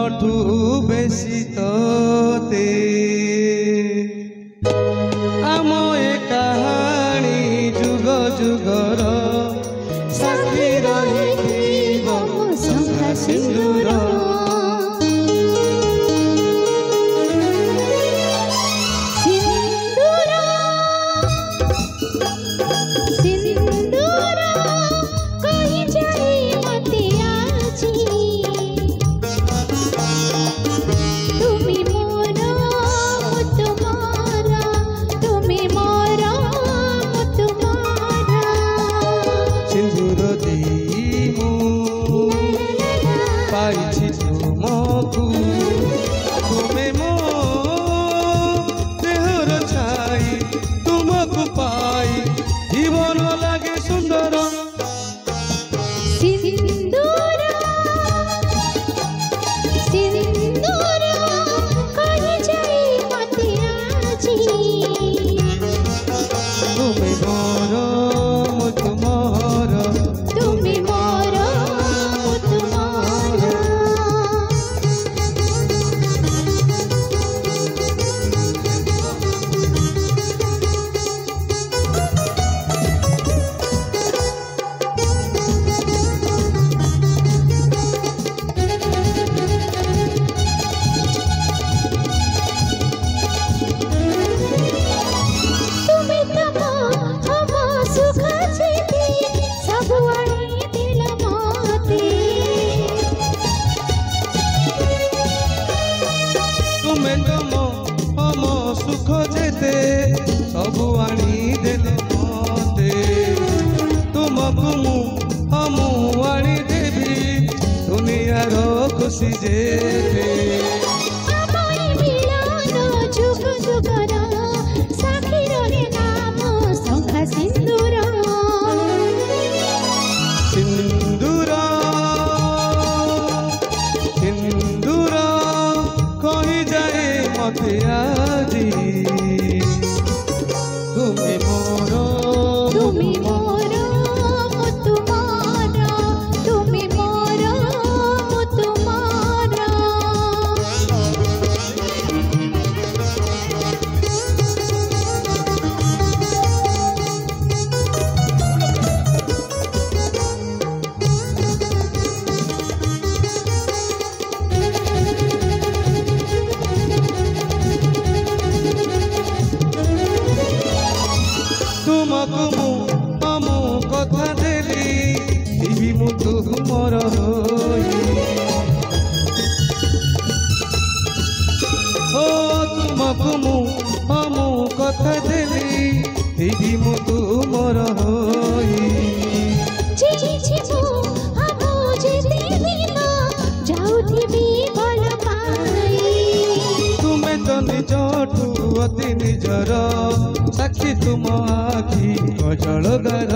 मोठू बेसी तोते आम ए कहानी जुग जुगर साथी रहिथिबो शंखा सिंदूर सुख जेते सबु आनी देल मते तुमको हमू आनी देवी दुनिया रो खुशी जेते जुग जुगर साथी रहे नाम शंखा सिंदूर सिंदूर सिंदूर कही जाए मते आजी तुम्हें मोरो तुम्हारा तुम्हें मोरो तुम्हारा तुमको हमू कथा देली दिवी मु तुमर होई ओ तुमको हमू कथा देली दिवी मु तुमर होई तुमे तो निजठू अति निजर साक्षी तुम आखि कजल गार